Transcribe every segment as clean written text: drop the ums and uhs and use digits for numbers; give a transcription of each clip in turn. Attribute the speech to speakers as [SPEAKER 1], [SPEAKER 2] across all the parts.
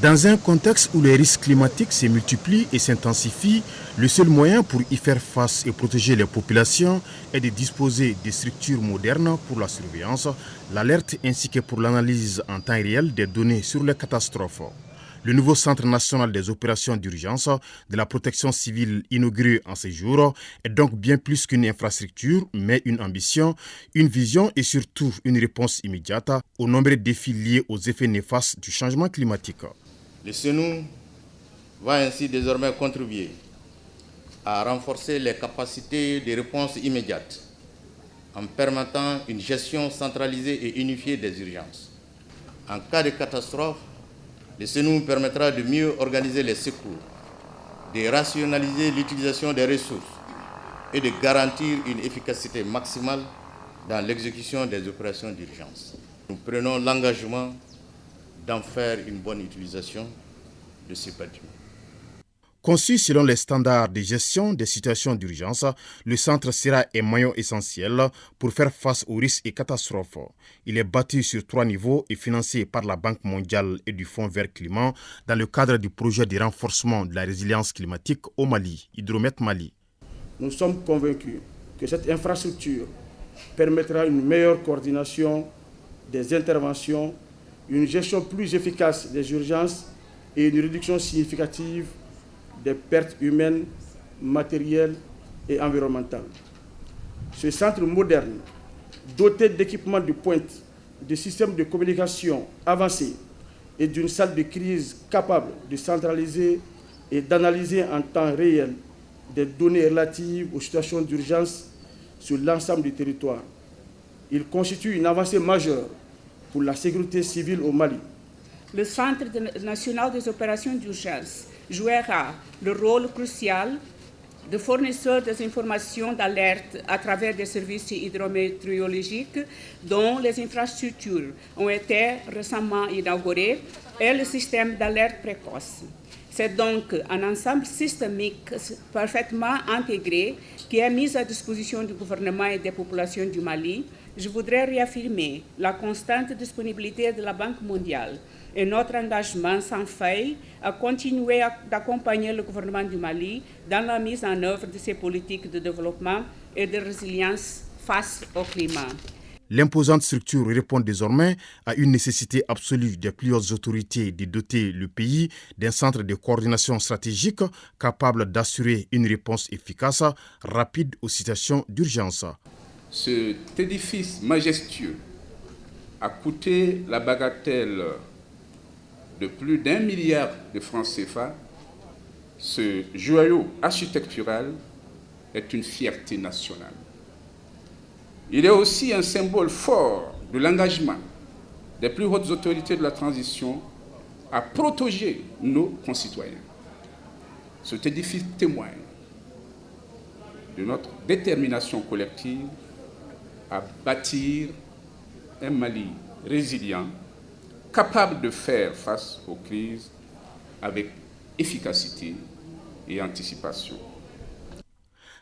[SPEAKER 1] Dans un contexte où les risques climatiques se multiplient et s'intensifient, le seul moyen pour y faire face et protéger les populations est de disposer de structures modernes pour la surveillance, l'alerte ainsi que pour l'analyse en temps réel des données sur les catastrophes. Le nouveau Centre national des opérations d'urgence de la protection civile inauguré en ces jours est donc bien plus qu'une infrastructure, mais une ambition, une vision et surtout une réponse immédiate aux nombreux défis liés aux effets néfastes du changement climatique.
[SPEAKER 2] Le CNU va ainsi désormais contribuer à renforcer les capacités de réponse immédiate en permettant une gestion centralisée et unifiée des urgences. En cas de catastrophe, le CNU permettra de mieux organiser les secours, de rationaliser l'utilisation des ressources et de garantir une efficacité maximale dans l'exécution des opérations d'urgence. Nous prenons l'engagement d'en faire une bonne utilisation de ces bâtiments.
[SPEAKER 1] Conçu selon les standards de gestion des situations d'urgence, le centre sera un maillon essentiel pour faire face aux risques et catastrophes. Il est bâti sur 3 niveaux et financé par la Banque mondiale et du Fonds vert climat dans le cadre du projet de renforcement de la résilience climatique au Mali, Hydromet Mali.
[SPEAKER 3] Nous sommes convaincus que cette infrastructure permettra une meilleure coordination des interventions, une gestion plus efficace des urgences et une réduction significative des pertes humaines, matérielles et environnementales. Ce centre moderne, doté d'équipements de pointe, de systèmes de communication avancés et d'une salle de crise capable de centraliser et d'analyser en temps réel des données relatives aux situations d'urgence sur l'ensemble du territoire. Il constitue une avancée majeure pour la sécurité civile au Mali.
[SPEAKER 4] Le Centre national des opérations d'urgence jouera le rôle crucial de fournisseur des informations d'alerte à travers des services hydrométéorologiques dont les infrastructures ont été récemment inaugurées et le système d'alerte précoce. C'est donc un ensemble systémique parfaitement intégré qui est mis à disposition du gouvernement et des populations du Mali. Je voudrais réaffirmer la constante disponibilité de la Banque mondiale et notre engagement sans faille à continuer d'accompagner le gouvernement du Mali dans la mise en œuvre de ses politiques de développement et de résilience face au climat.
[SPEAKER 1] L'imposante structure répond désormais à une nécessité absolue des plus hautes autorités de doter le pays d'un centre de coordination stratégique capable d'assurer une réponse efficace, rapide aux situations d'urgence.
[SPEAKER 5] Cet édifice majestueux a coûté la bagatelle de plus d'1 milliard de francs CFA. Ce joyau architectural est une fierté nationale. Il est aussi un symbole fort de l'engagement des plus hautes autorités de la transition à protéger nos concitoyens. Cet édifice témoigne de notre détermination collective à bâtir un Mali résilient, capable de faire face aux crises avec efficacité et anticipation.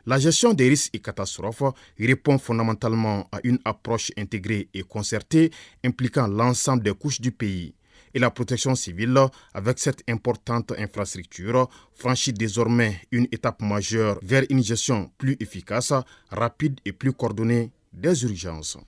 [SPEAKER 1] La gestion des risques et catastrophes répond fondamentalement à une approche intégrée et concertée impliquant l'ensemble des couches du pays. Et la protection civile, avec cette importante infrastructure, franchit désormais une étape majeure vers une gestion plus efficace, rapide et plus coordonnée des urgences.